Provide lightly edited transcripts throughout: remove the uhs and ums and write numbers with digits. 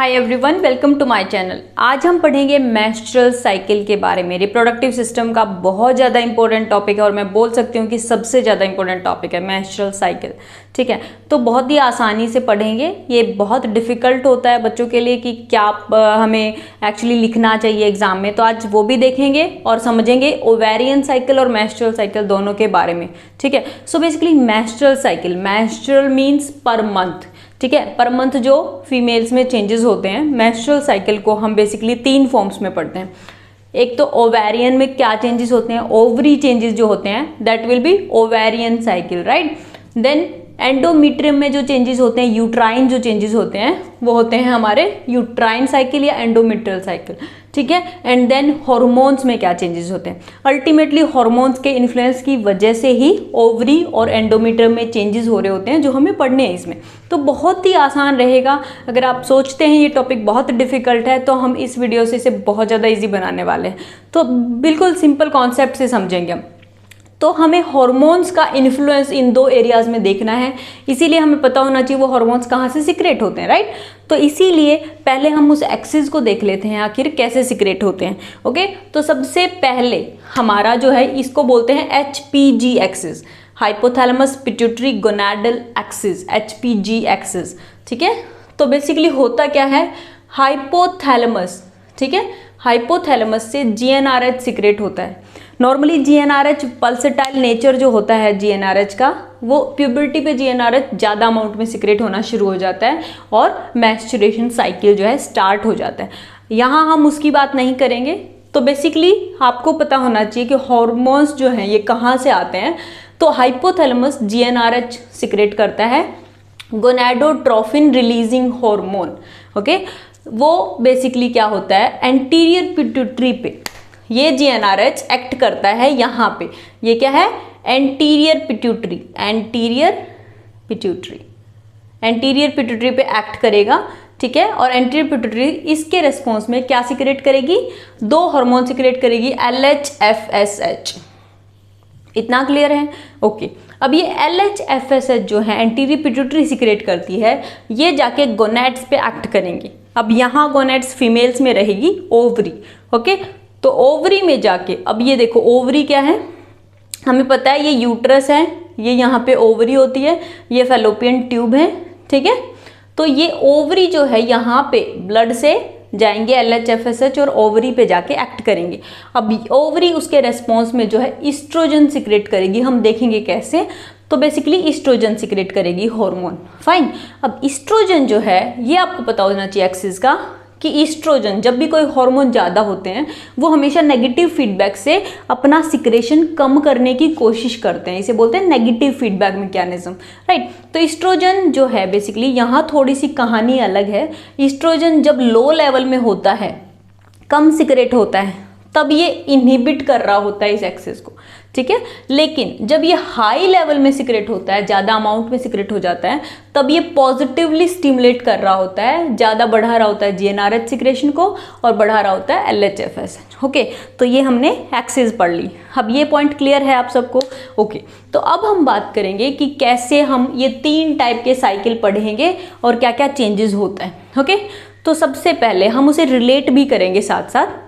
Hi everyone, welcome to my channel. आज हम पढ़ेंगे मेंस्ट्रुअल साइकिल के बारे में। रिप्रोडक्टिव सिस्टम का बहुत ज़्यादा इंपॉर्टेंट टॉपिक है और मैं बोल सकती हूँ कि सबसे ज़्यादा इंपॉर्टेंट टॉपिक है मेंस्ट्रुअल साइकिल। ठीक है, तो बहुत ही आसानी से पढ़ेंगे। ये बहुत डिफ़िकल्ट होता है बच्चों के लिए कि क्या हमें एक्चुअली लिखना चाहिए एग्जाम में, तो आज वो भी देखेंगे और समझेंगे ओवेरियन साइकिल और मेंस्ट्रुअल साइकिल दोनों के बारे में। ठीक है, so basically menstrual cycle, menstrual means per month. ठीक है, पर मंथ जो फीमेल्स में चेंजेस होते हैं, मेंस्ट्रुअल साइकिल को हम बेसिकली 3 फॉर्म्स में पढ़ते हैं। एक तो ओवेरियन में क्या चेंजेस होते हैं, ओवरी चेंजेस जो होते हैं, that will be ovarian cycle, right. Then endometrium में जो चेंजेस होते हैं, यूट्राइन जो चेंजेस होते हैं, वो होते हैं हमारे यूट्राइन साइकिल या एंडोमेट्रियल साइकिल। ठीक है, एंड देन हॉर्मोन्स में क्या चेंजेस होते हैं। अल्टीमेटली हॉर्मोन्स के इन्फ्लुएंस की वजह से ही ओवरी और एंडोमेट्रियम में चेंजेस हो रहे होते हैं जो हमें पढ़ने हैं इसमें। तो बहुत ही आसान रहेगा। अगर आप सोचते हैं ये टॉपिक बहुत डिफिकल्ट है, तो हम इस वीडियो से इसे बहुत ज़्यादा ईजी बनाने वाले हैं। तो बिल्कुल सिंपल कॉन्सेप्ट से समझेंगे हम। तो हमें हार्मोन्स का इन्फ्लुएंस इन 2 एरियाज में देखना है, इसीलिए हमें पता होना चाहिए वो हार्मोन्स कहाँ से सिक्रेट होते हैं, राइट। तो इसीलिए पहले हम उस एक्सिस को देख लेते हैं आखिर कैसे सिक्रेट होते हैं। ओके, तो सबसे पहले हमारा जो है इसको बोलते हैं HPG axis, hypothalamus pituitary gonadal axis, HPG axis. ठीक है, तो बेसिकली होता क्या है, हाइपोथैलेमस, ठीक है, हाइपोथैलेमस से GnRH सिक्रेट होता है। नॉर्मली GnRH पल्सेटाइल नेचर जो होता है GnRH का, वो प्यूबर्टी पे GnRH ज़्यादा अमाउंट में सिक्रेट होना शुरू हो जाता है और मैस्चुरेशन साइकिल जो है स्टार्ट हो जाता है। यहाँ हम उसकी बात नहीं करेंगे। तो बेसिकली आपको पता होना चाहिए कि हार्मोन्स जो हैं ये कहाँ से आते हैं। तो हाइपोथैलेमस GnRH सिक्रेट करता है, गोनाडोट्रोफिन रिलीजिंग हार्मोन। ओके, वो बेसिकली क्या होता है, एंटीरियर पिट्यूटरी पे ये GnRH एक्ट करता है। यहाँ पे ये क्या है, anterior pituitary, anterior pituitary, anterior pituitary पे एक्ट करेगा। ठीक है, और एंटीरियर पिट्यूटरी इसके रेस्पॉन्स में क्या सिक्रेट करेगी, 2 हार्मोन सिक्रेट करेगी, LHFSH। इतना क्लियर है? ओके, अब ये LHFSH जो है एंटीरियर पिट्यूटरी सिक्रेट करती है, ये जाके गोनेड्स पे एक्ट करेंगी। अब यहाँ गोनेड्स फीमेल्स में रहेगी ओवरी। ओके, तो ओवरी में जाके, अब ये देखो ओवरी क्या है, हमें पता है ये यूट्रस है, ये यहाँ पे ओवरी होती है, ये फैलोपियन ट्यूब है। ठीक है, तो ये ओवरी जो है यहाँ पे ब्लड से जाएंगे LHFSH और ओवरी पे जाके एक्ट करेंगे। अब ओवरी उसके रेस्पॉन्स में जो है ईस्ट्रोजन सिक्रेट करेगी, हम देखेंगे कैसे। तो बेसिकली ईस्ट्रोजन सिक्रेट करेगी हार्मोन। फाइन, अब ईस्ट्रोजन जो है ये आपको पता होना चाहिए एक्सिस का, कि ईस्ट्रोजन जब भी कोई हार्मोन ज़्यादा होते हैं वो हमेशा नेगेटिव फीडबैक से अपना सिक्रेशन कम करने की कोशिश करते हैं, इसे बोलते हैं नेगेटिव फीडबैक मैकेनिज्म, राइट। तो ईस्ट्रोजन जो है बेसिकली यहाँ थोड़ी सी कहानी अलग है। ईस्ट्रोजन जब लो लेवल में होता है, कम सिक्रेट होता है, तब ये इनहिबिट कर रहा होता है इस एक्सेस को। ठीक है, लेकिन जब ये हाई लेवल में सिक्रेट होता है, ज़्यादा अमाउंट में सिक्रेट हो जाता है, तब ये पॉजिटिवली स्टिमुलेट कर रहा होता है, ज़्यादा बढ़ा रहा होता है GnRH सिक्रेशन को और बढ़ा रहा होता है LHFSH। ओके, तो ये हमने एक्सिस पढ़ ली। अब ये पॉइंट क्लियर है आप सबको? ओके, तो अब हम बात करेंगे कि कैसे हम ये 3 टाइप के साइकिल पढ़ेंगे और क्या क्या चेंजेस होता है। ओके, तो सबसे पहले हम उसे रिलेट भी करेंगे साथ साथ,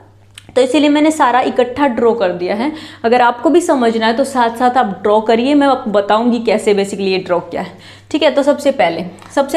तो इसीलिए मैंने सारा इकट्ठा ड्रॉ कर दिया है। अगर आपको भी समझना है तो साथ साथ आप ड्रॉ करिए, मैं आपको बताऊंगी कैसे बेसिकली ये ड्रॉ क्या है। ठीक है, तो सबसे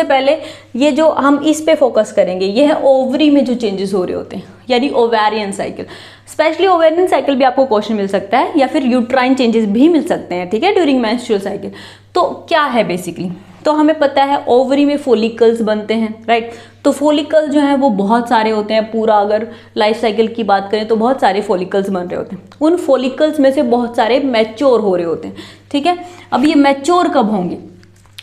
पहले ये जो हम इस पे फोकस करेंगे, ये है ओवरी में जो चेंजेस हो रहे होते हैं, यानी ovarian cycle. Specially ovarian cycle भी आपको क्वेश्चन मिल सकता है या फिर यूट्राइन चेंजेस भी मिल सकते हैं। ठीक है, ड्यूरिंग मेंस्ट्रुअल साइकिल। तो क्या है बेसिकली, तो हमें पता है ओवरी में फॉलिकल्स बनते हैं, राइट। तो फॉलिकल जो है वो बहुत सारे होते हैं, पूरा अगर लाइफ साइकिल की बात करें तो बहुत सारे फॉलिकल्स बन रहे होते हैं। उन फॉलिकल्स में से बहुत सारे मैच्योर हो रहे होते हैं। ठीक है, अब ये मैच्योर कब होंगे,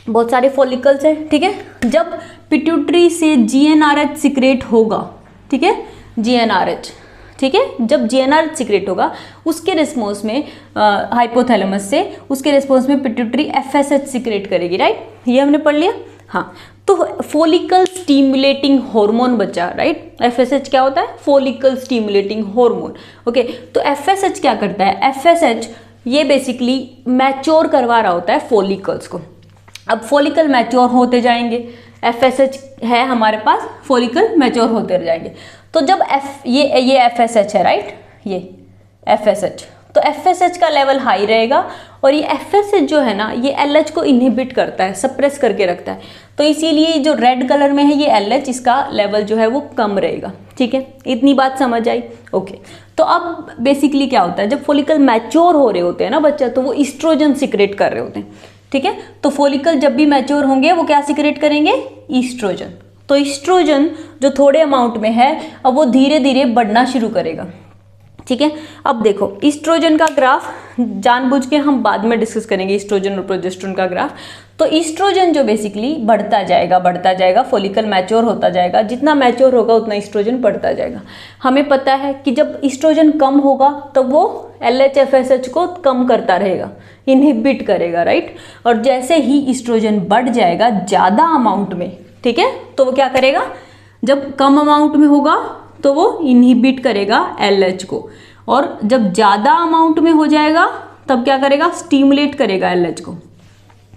बहुत सारे फॉलिकल्स हैं। ठीक है, जब पिट्यूटरी से GnRH सिक्रेट होगा। ठीक है, GnRH, ठीक है, जब GnRH सिक्रेट होगा उसके रिस्पॉन्स में हाइपोथैलेमस से, उसके रिस्पॉन्स में पिट्यूटरी FSH सिक्रेट करेगी, राइट। ये हमने पढ़ लिया। हाँ, तो फॉलिकल स्टिमुलेटिंग हार्मोन बचा, राइट। FSH क्या होता है, फॉलिकल स्टिमुलेटिंग हार्मोन। ओके, तो FSH क्या करता है, FSH ये बेसिकली मैच्योर करवा रहा होता है फॉलिकल्स को। अब फॉलिकल मैच्योर होते जाएंगे, FSH है हमारे पास, फॉलिकल मैच्योर होते जाएंगे। तो जब ये FSH है, राइट, ये FSH, तो FSH का लेवल हाई रहेगा और ये FSH जो है ना ये LH को इनहिबिट करता है, सप्रेस करके रखता है, तो इसीलिए जो रेड कलर में है ये LH, इसका लेवल जो है वो कम रहेगा। ठीक है, इतनी बात समझ आई? ओके। तो अब बेसिकली क्या होता है, जब फॉलिकल मैच्योर हो रहे होते हैं ना बच्चा, तो वो ईस्ट्रोजन सिक्रेट कर रहे होते हैं। ठीक है, तो फॉलिकल जब भी मैच्योर होंगे वो क्या सिक्रेट करेंगे? ईस्ट्रोजन। तो ईस्ट्रोजन जो थोड़े अमाउंट में है अब वो धीरे धीरे बढ़ना शुरू करेगा। ठीक है, अब देखो ईस्ट्रोजन का ग्राफ जानबूझ के हम बाद में डिस्कस करेंगे, ईस्ट्रोजन और प्रोजेस्टेरोन का ग्राफ। तो ईस्ट्रोजन जो बेसिकली बढ़ता जाएगा, फॉलिकल मैच्योर होता जाएगा, जितना मैच्योर होगा उतना ईस्ट्रोजन बढ़ता जाएगा। हमें पता है कि जब ईस्ट्रोजन कम होगा तब वो LH FSH को कम करता रहेगा, इनहिबिट करेगा, राइट। और जैसे ही ईस्ट्रोजन बढ़ जाएगा ज़्यादा अमाउंट में, ठीक है, तो वो क्या करेगा, जब कम अमाउंट में होगा तो वो इनहिबिट करेगा LH को, और जब ज़्यादा अमाउंट में हो जाएगा तब क्या करेगा, स्टिमुलेट करेगा LH को।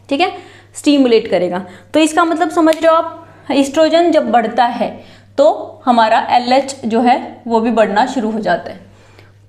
ठीक है, स्टिमुलेट करेगा। तो इसका मतलब समझ रहे हो आप, ईस्ट्रोजन जब बढ़ता है तो हमारा LH जो है वो भी बढ़ना शुरू हो जाता है।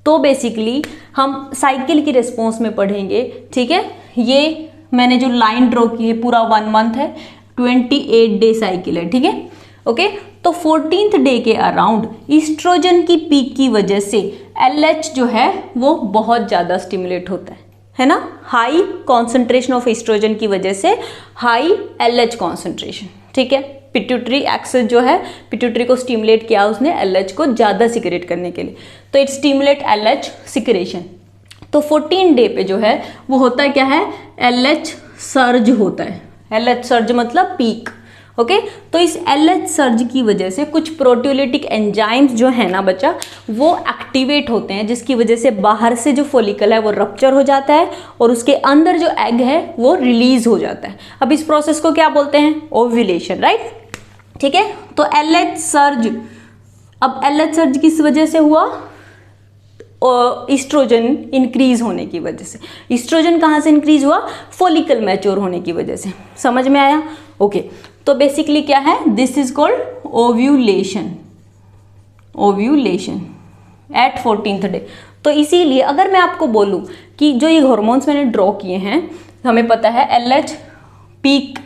तो बेसिकली हम साइकिल की रिस्पॉन्स में पढ़ेंगे। ठीक है, ये मैंने जो लाइन ड्रॉ की है पूरा 1 मंथ है, 28 डे साइकिल है। ठीक है, ओके। तो 14th डे के अराउंड ईस्ट्रोजन की पीक की वजह से LH जो है वो बहुत ज़्यादा स्टिमुलेट होता है ना, हाई कॉन्सेंट्रेशन ऑफ ईस्ट्रोजन की वजह से हाई LH कॉन्सेंट्रेशन। ठीक है, पिट्यूटरी एक्सेस जो है, पिट्यूटरी को स्टिमुलेट किया उसने LH को ज़्यादा सिक्रेट करने के लिए, तो इट स्टिमुलेट LH सिक्रेशन। तो 14 डे पे जो है वो होता है क्या है, LH सर्ज होता है। LH सर्ज मतलब पीक। ओके, तो इस LH सर्ज की वजह से कुछ प्रोटियोलिटिक एंजाइम्स जो है ना बच्चा वो एक्टिवेट होते हैं, जिसकी वजह से बाहर से जो फॉलिकल है वो रप्चर हो जाता है और उसके अंदर जो एग है वो रिलीज हो जाता है। अब इस प्रोसेस को क्या बोलते हैं, ओव्यूलेशन, राइट। ठीक है, तो LH सर्ज, अब LH सर्ज किस वजह से हुआ, ईस्ट्रोजन इंक्रीज होने की वजह से। ईस्ट्रोजन कहाँ से इंक्रीज हुआ, फॉलिकल मैच्योर होने की वजह से। समझ में आया? ओके, तो बेसिकली क्या है, this is called ovulation, ovulation at 14th day. तो इसीलिए अगर मैं आपको बोलूं कि जो ये हार्मोन्स मैंने ड्रॉ किए हैं, हमें पता है LH पीक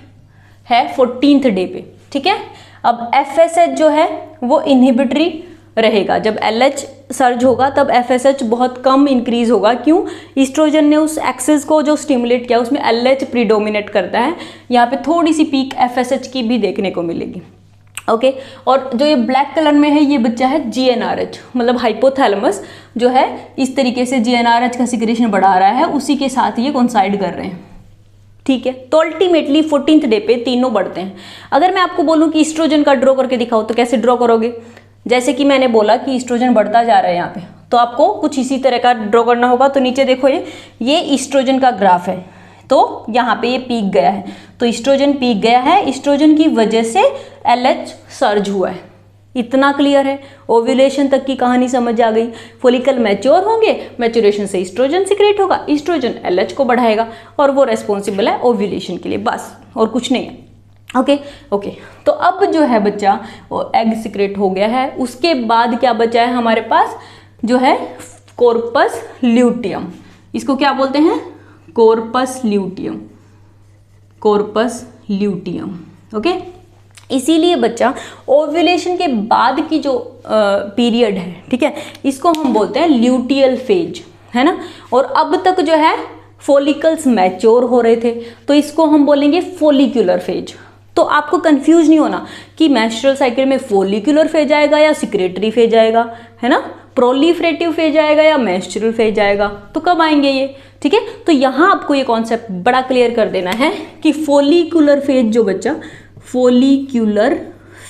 है 14th डे पे। ठीक है, अब FSH जो है वो इनहिबिटरी रहेगा। जब LH सर्ज होगा तब FSH बहुत कम इंक्रीज होगा। क्यों? ईस्ट्रोजन ने उस एक्सेस को जो स्टिमुलेट किया उसमें LH प्रीडोमिनेट करता है। यहाँ पे थोड़ी सी पीक FSH की भी देखने को मिलेगी। ओके, और जो ये ब्लैक कलर में है ये बच्चा है GnRH, मतलब हाइपोथैलेमस जो है इस तरीके से GnRH का सिक्रेशन बढ़ा रहा है, उसी के साथ ये कोइंसाइड कर रहे हैं। ठीक है, तो अल्टीमेटली 14th डे पे तीनों बढ़ते हैं। अगर मैं आपको बोलूँ कि ईस्ट्रोजन का ड्रॉ करके दिखाओ तो कैसे ड्रॉ करोगे? जैसे कि मैंने बोला कि ईस्ट्रोजन बढ़ता जा रहा है यहाँ पे, तो आपको कुछ इसी तरह का ड्रॉ करना होगा। तो नीचे देखो ये ईस्ट्रोजन का ग्राफ है, तो यहाँ पे ये पीक गया है, तो ईस्ट्रोजन पीक गया है, ईस्ट्रोजन की वजह से LH सर्ज हुआ है। इतना क्लियर है? ओव्यूलेशन तक की कहानी समझ आ गई। फॉलिकल मैच्योर होंगे, मैच्योरेशन से ईस्ट्रोजन सिक्रेट होगा, ईस्ट्रोजन LH को बढ़ाएगा और वो रेस्पॉन्सिबल है ओव्यूलेशन के लिए, बस और कुछ नहीं है। ओके, तो अब जो है बच्चा वो एग सिक्रेट हो गया है, उसके बाद क्या बचा है हमारे पास, जो है कॉर्पस ल्यूटियम। इसको क्या बोलते हैं? Corpus luteum, corpus luteum. Okay, इसीलिए बच्चा ओव्यूलेशन के बाद की जो पीरियड है, ठीक है, इसको हम बोलते हैं ल्यूटियल फेज, है ना। और अब तक जो है फॉलिकल्स मैच्योर हो रहे थे, तो इसको हम बोलेंगे फॉलिक्यूलर फेज। तो आपको कंफ्यूज नहीं होना कि मेंस्ट्रुअल साइकिल में फॉलिक्यूलर फेज आएगा या सिक्रेटरी फेज आएगा, है ना, प्रोलिफरेटिव फेज आएगा या मेंस्ट्रुअल फेज आएगा, तो कब आएंगे ये? ठीक है, तो यहाँ आपको ये कॉन्सेप्ट बड़ा क्लियर कर देना है कि फॉलिक्यूलर फेज जो बच्चा, फॉलिक्यूलर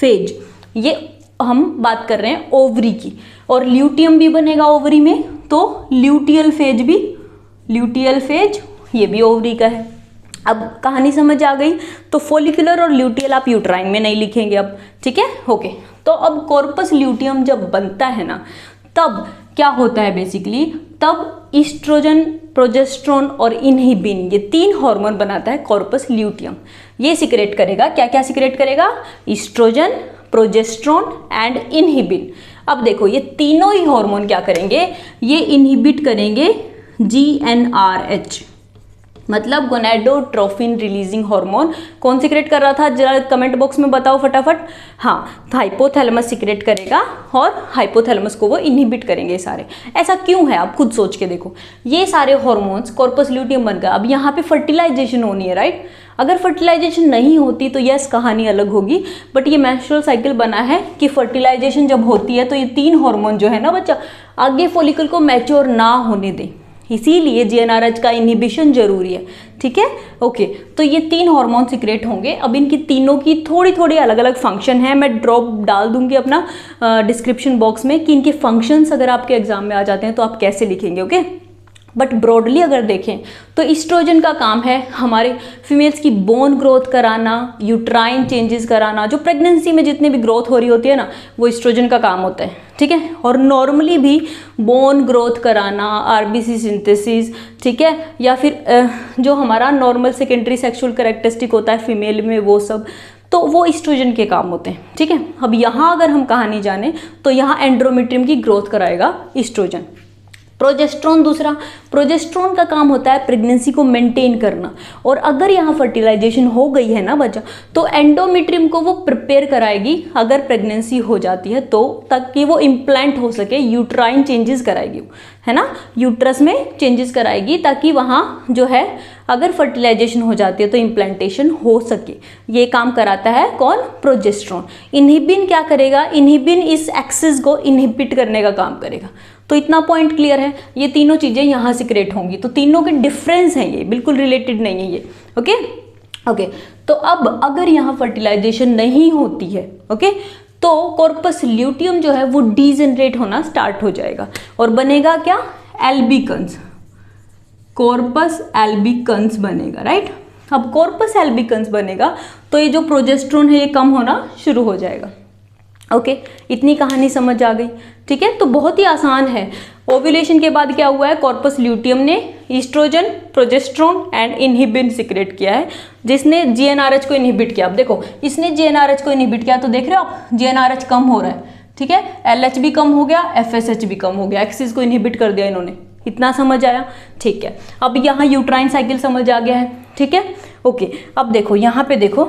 फेज, ये हम बात कर रहे हैं ओवरी की, और ल्यूटियम भी बनेगा ओवरी में, तो ल्यूटियल फेज भी, ल्यूटियल फेज ये भी ओवरी का है। अब कहानी समझ आ गई? तो फॉलिकुलर और ल्यूटियल आप यूट्राइन में नहीं लिखेंगे अब, ठीक है। ओके, तो अब कॉर्पस ल्यूटियम जब बनता है ना, तब क्या होता है बेसिकली, तब ईस्ट्रोजन, प्रोजेस्टेरोन और इनहिबिन, ये 3 हार्मोन बनाता है कॉर्पस ल्यूटियम। ये सिक्रेट करेगा, क्या क्या सिक्रेट करेगा? Estrogen, progesterone and inhibin. अब देखो ये तीनों ही हार्मोन क्या करेंगे? ये इनहिबिट करेंगे GnRH, मतलब गोनाडोट्रोफिन रिलीजिंग हार्मोन। कौन सिक्रेट कर रहा था जरा कमेंट बॉक्स में बताओ फटाफट। हाँ, तो हाइपोथैलेमस सिक्रेट करेगा और हाइपोथैलेमस को वो इनहिबिट करेंगे सारे। ऐसा क्यों है आप खुद सोच के देखो। ये सारे हार्मोन्स कॉर्पस ल्यूटियम बन गए। अब यहाँ पे फर्टिलाइजेशन होनी है, राइट? अगर फर्टिलाइजेशन नहीं होती तो यस कहानी अलग होगी, बट ये मेंस्ट्रुअल साइकिल बना है कि फर्टिलाइजेशन जब होती है तो ये 3 हार्मोन जो है ना बच्चा, आगे फॉलिकल को मैच्योर ना होने दे, इसीलिए GnRH का इनहिबिशन जरूरी है। ठीक है, ओके। तो ये 3 हार्मोन सिक्रेट होंगे। अब इनकी तीनों की थोड़ी थोड़ी अलग अलग फंक्शन है। मैं ड्रॉप डाल दूंगी अपना डिस्क्रिप्शन बॉक्स में कि इनके फंक्शंस अगर आपके एग्जाम में आ जाते हैं तो आप कैसे लिखेंगे, ओके। बट ब्रॉडली अगर देखें तो ईस्ट्रोजन का काम है हमारे फीमेल्स की बोन ग्रोथ कराना, यूट्राइन चेंजेस कराना। जो प्रेगनेंसी में जितनी भी ग्रोथ हो रही होती है ना, वो ईस्ट्रोजन का काम होता है। ठीक है, और नॉर्मली भी बोन ग्रोथ कराना, RBC सिंथेसिस, ठीक है, या फिर जो हमारा नॉर्मल सेकेंडरी सेक्सुअल कैरेक्टरिस्टिक होता है फीमेल में, वो सब तो वो ईस्ट्रोजन के काम होते हैं। ठीक है, अब यहाँ अगर हम कहानी जाने तो यहाँ एंड्रोमेट्रियम की ग्रोथ कराएगा ईस्ट्रोजन। प्रोजेस्टेरोन दूसरा, प्रोजेस्टेरोन का काम होता है प्रेगनेंसी को मेंटेन करना। और अगर यहाँ फर्टिलाइजेशन हो गई है ना बच्चा, तो एंडोमेट्रियम को वो प्रिपेयर कराएगी अगर प्रेगनेंसी हो जाती है तो, ताकि वो इम्प्लांट हो सके, यूट्राइन चेंजेस कराएगी, है ना, यूट्रस में चेंजेस कराएगी ताकि वहाँ जो है अगर फर्टिलाइजेशन हो जाती है तो इम्प्लांटेशन हो सके। ये काम कराता है कौन? प्रोजेस्टेरोन। इनहिबिन क्या करेगा? इनहिबिन इस एक्सिस को इनहिबिट करने का काम करेगा। तो इतना पॉइंट क्लियर है। ये तीनों चीजें यहाँ सिक्रेट होंगी, तो तीनों के डिफरेंस हैं, ये बिल्कुल रिलेटेड नहीं है ये, ओके ओके। तो अब अगर यहाँ फर्टिलाइजेशन नहीं होती है, ओके, तो कॉर्पस ल्यूटियम जो है वो डीजेनरेट होना स्टार्ट हो जाएगा और बनेगा क्या? एल्बिकन्स, कॉर्पस एल्बिकन्स बनेगा, राइट। अब कॉर्पस एल्बिकन्स बनेगा तो ये जो प्रोजेस्टेरोन है ये कम होना शुरू हो जाएगा। ओके, इतनी कहानी समझ आ गई। ठीक है, तो बहुत ही आसान है। ओव्यूलेशन के बाद क्या हुआ है? कॉर्पस ल्यूटियम ने estrogen, progesterone and inhibin secrete किया है, जिसने GnRH को इनहिबिट किया। अब देखो, इसने GnRH को इनहिबिट किया तो देख रहे हो आप GnRH कम हो रहा है। ठीक है, LH भी कम हो गया, FSH भी कम हो गया, एक्सिस को इनहिबिट कर दिया इन्होंने। इतना समझ आया? ठीक है, अब यहाँ यूट्राइन साइकिल समझ आ गया है। ठीक है, ओके। अब देखो यहाँ पे देखो,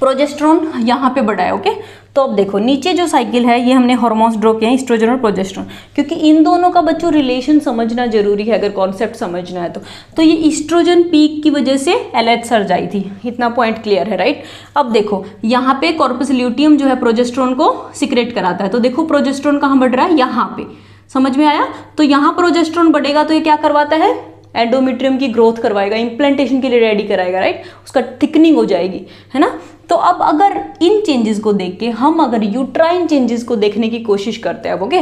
प्रोजेस्टेरोन यहाँ पे बढ़ा है, ओके। तो अब देखो नीचे जो साइकिल है ये हमने हार्मोन्स ड्रॉ किए हैं, ईस्ट्रोजन और प्रोजेस्टेरोन, क्योंकि इन दोनों का बच्चों रिलेशन समझना जरूरी है अगर कॉन्सेप्ट समझना है तो ये ईस्ट्रोजन पीक की वजह से LH सर्ज आई थी। इतना पॉइंट क्लियर है, राइट। अब देखो यहाँ पे कॉर्पस ल्यूटियम जो है प्रोजेस्टेरोन को सिक्रेट कराता है, तो देखो प्रोजेस्टेरोन कहाँ बढ़ रहा है? यहाँ पे। समझ में आया? तो यहाँ प्रोजेस्टेरोन बढ़ेगा तो ये क्या करवाता है? एंडोमेट्रियम की ग्रोथ करवाएगा, इम्प्लांटेशन के लिए रेडी कराएगा, राइट। उसका थिकनिंग हो जाएगी, है ना। तो अब अगर इन चेंजेस को देख के हम अगर यूट्राइन चेंजेस को देखने की कोशिश करते हैं, ओके,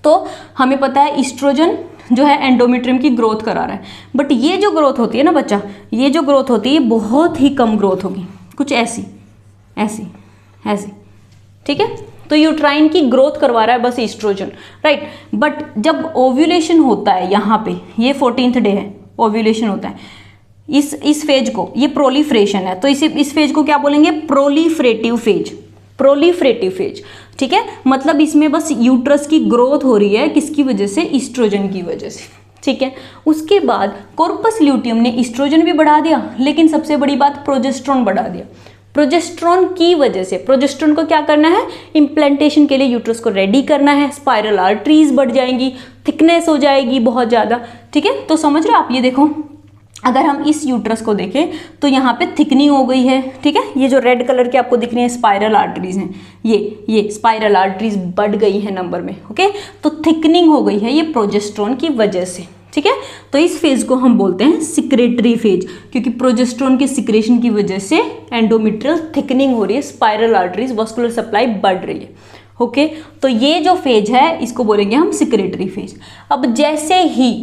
तो हमें पता है ईस्ट्रोजन जो है एंडोमेट्रियम की ग्रोथ करा रहा है, बट ये जो ग्रोथ होती है ना बच्चा, ये जो ग्रोथ होती है बहुत ही कम ग्रोथ होगी, कुछ ऐसी ऐसी ऐसी। ठीक है, तो यूट्राइन की ग्रोथ करवा रहा है बस ईस्ट्रोजन, राइट। बट जब ओव्यूलेशन होता है, यहाँ पे ये 14th डे है, ओव्यूलेशन होता है, इस फेज को, ये प्रोलिफरेशन है, तो इस फेज को क्या बोलेंगे? Proliferative phase, proliferative phase. ठीक है, मतलब इसमें बस यूट्रस की ग्रोथ हो रही है, किसकी वजह से? ईस्ट्रोजन की वजह से। ठीक है, उसके बाद कॉर्पस ल्यूटियम ने ईस्ट्रोजन भी बढ़ा दिया, लेकिन सबसे बड़ी बात प्रोजेस्टेरोन बढ़ा दिया। प्रोजेस्टेरोन की वजह से, प्रोजेस्टेरोन को क्या करना है? इम्प्लांटेशन के लिए यूट्रस को रेडी करना है, स्पाइरल आर्टरीज बढ़ जाएंगी, थिकनेस हो जाएगी बहुत ज़्यादा। ठीक है, तो समझ रहे हो आप? ये देखो, अगर हम इस यूट्रस को देखें तो यहाँ पे थिकनिंग हो गई है। ठीक है, ये जो रेड कलर के आपको दिख रही है स्पाइरल आर्टरीज हैं, ये स्पाइरल आर्टरीज बढ़ गई है नंबर में, ओके। तो थिकनिंग हो गई है ये प्रोजेस्टेरोन की वजह से। ठीक है, तो इस फेज को हम बोलते हैं सिक्रेटरी फेज, क्योंकि प्रोजेस्टेरोन के सिक्रेशन की वजह से एंडोमेट्रियल थिकनिंग हो रही है, स्पाइरल आर्टरीज, वास्कुलर सप्लाई बढ़ रही है। ओके, तो ये जो फेज है इसको बोलेंगे हम सिक्रेटरी फेज। अब जैसे ही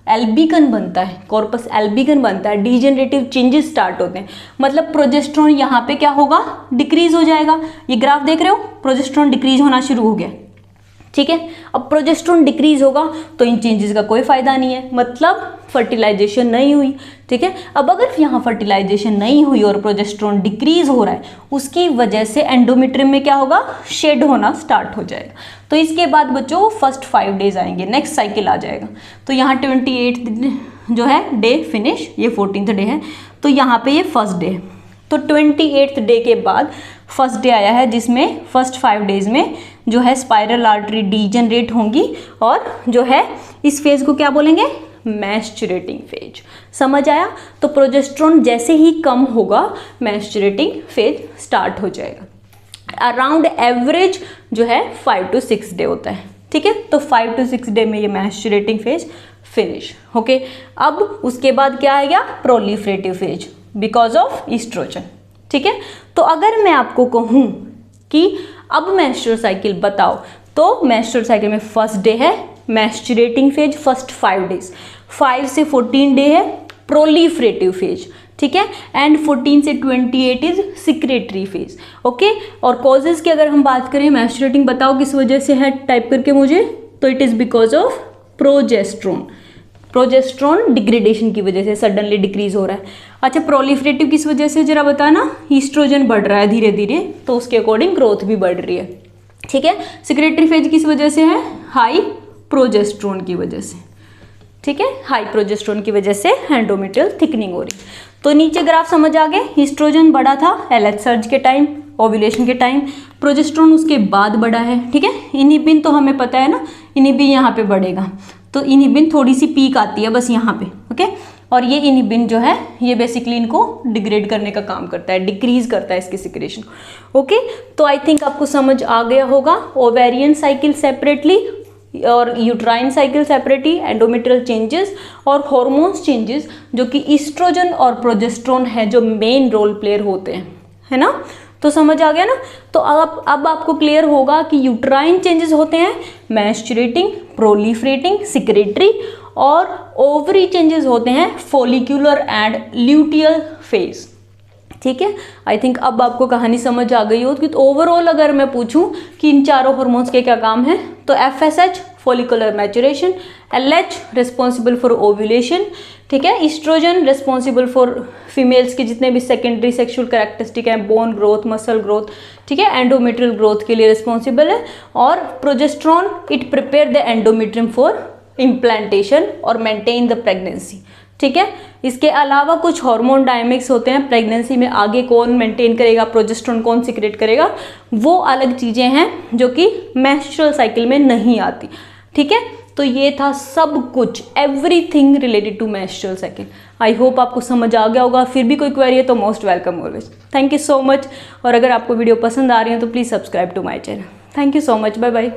एल्बिकन बनता है, कॉर्पस एल्बिकन बनता है, डीजेनरेटिव चेंजेस स्टार्ट होते हैं, मतलब प्रोजेस्टेरोन यहाँ पे क्या होगा? डिक्रीज हो जाएगा। ये ग्राफ देख रहे हो, प्रोजेस्टेरोन डिक्रीज होना शुरू हो गया। ठीक है। अब प्रोजेस्टेरोन डिक्रीज होगा तो इन चेंजेस का कोई फायदा नहीं है, मतलब फर्टिलाइजेशन नहीं हुई, ठीक है। अब अगर यहाँ फर्टिलाइजेशन नहीं हुई और प्रोजेस्टेरोन डिक्रीज हो रहा है, उसकी वजह से एंडोमेट्रियम में क्या होगा, शेड होना स्टार्ट हो जाएगा। तो इसके बाद बच्चों फर्स्ट 5 डेज आएंगे, नेक्स्ट साइकिल आ जाएगा। तो यहाँ 28 जो है डे फिनिश, ये 14th डे है, तो यहाँ पे ये फर्स्ट डे। तो 28th डे के बाद फर्स्ट डे आया है, जिसमें फर्स्ट 5 डेज में जो है स्पाइरल आर्टरी डीजनरेट होंगी और जो है इस फेज को क्या बोलेंगे, मैस्चुरेटिंग फेज। समझ आया? तो प्रोजेस्टेरोन जैसे ही कम होगा मैस्चुरेटिंग फेज स्टार्ट हो जाएगा। अराउंड एवरेज जो है 5 to 6 डे होता है, ठीक है। तो 5 to 6 डे में ये मैस्चुरेटिंग फेज फिनिश, ओके। अब उसके बाद क्या आएगा, proliferative phase because of estrogen, ठीक है। तो अगर मैं आपको कहूँ कि अब मेंस्ट्रुअल साइकिल बताओ, तो मेंस्ट्रुअल साइकिल में फर्स्ट डे है मैस्चुरेटिंग फेज, फर्स्ट 5 डेज, 5 से 14 डे है प्रोलिफरेटिव फेज, ठीक है, एंड 14 से 28 इज सिक्रेटरी फेज, ओके। और कॉजेज की अगर हम बात करें, मैस्चुरेटिंग बताओ किस वजह से है, टाइप करके मुझे, तो it is because of progesterone, progesterone degradation की वजह से सडनली डिक्रीज हो रहा है। अच्छा, प्रोलिफरेटिव किस वजह से जरा बताना, ईस्ट्रोजन बढ़ रहा है धीरे धीरे, तो उसके अकॉर्डिंग ग्रोथ भी बढ़ रही है, ठीक है। सिक्रेटरी फेज किस वजह से है, हाई प्रोजेस्टेरोन की वजह से, ठीक है, हाई प्रोजेस्टेरोन की वजह से एंडोमेट्रियल थिकनिंग हो रही। तो नीचे ग्राफ समझ आ गए, ईस्ट्रोजन बढ़ा था LH सर्ज के टाइम, ओव्यूलेशन के टाइम, प्रोजेस्टेरोन उसके बाद बढ़ा है, ठीक है। इनहिबिन तो हमें पता है ना, इनहिबिन यहाँ पे बढ़ेगा, तो इनहिबिन थोड़ी सी पीक आती है बस यहाँ पे, ओके। और ये इनहिबिन जो है ये बेसिकली इनको डिग्रेड करने का काम करता है, डिक्रीज करता है इसकी सिक्रेशन, ओके। तो आई थिंक आपको समझ आ गया होगा, ओवेरियन साइकिल सेपरेटली और uterine cycle separately, endometrial changes और हॉर्मोन्स चेंजेस जो कि ईस्ट्रोजन और प्रोजेस्टेरोन है जो मेन रोल प्लेयर होते हैं, है ना। तो समझ आ गया ना। तो अब आपको क्लियर होगा कि यूट्राइन चेंजेस होते हैं मैस्चुरेटिंग, प्रोलिफरेटिंग, सिक्रेटरी, और ओवरी चेंजेस होते हैं फॉलिक्यूलर एंड ल्यूटियल फेज, ठीक है। आई थिंक अब आपको कहानी समझ आ गई हो कि ओवरऑल अगर मैं पूछूं कि इन चारों हार्मोन्स के क्या काम है, तो FSH follicular maturation, LH responsible for ovulation, ठीक है, ईस्ट्रोजन रिस्पॉन्सिबल फॉर फीमेल्स के जितने भी सेकेंडरी सेक्सुअल कैरेक्टरिस्टिक हैं, बोन ग्रोथ, मसल ग्रोथ, ठीक है, एंडोमेट्रियल ग्रोथ के लिए रिस्पॉन्सिबल है, और progesterone it prepare the endometrium for implantation और मेंटेन द प्रेगनेंसी, ठीक है। इसके अलावा कुछ हार्मोन डायनेमिक्स होते हैं, प्रेगनेंसी में आगे कौन मेंटेन करेगा, प्रोजेस्टेरोन कौन सिक्रेट करेगा, वो अलग चीज़ें हैं जो कि मेंस्ट्रुअल साइकिल में नहीं आती, ठीक है। तो ये था सब कुछ, everything related to menstrual cycle. I hope आपको समझ आ गया होगा। फिर भी कोई क्वेरी है तो most welcome always. Thank you so much. और अगर आपको वीडियो पसंद आ रही है तो please subscribe to my channel. Thank you so much, bye bye.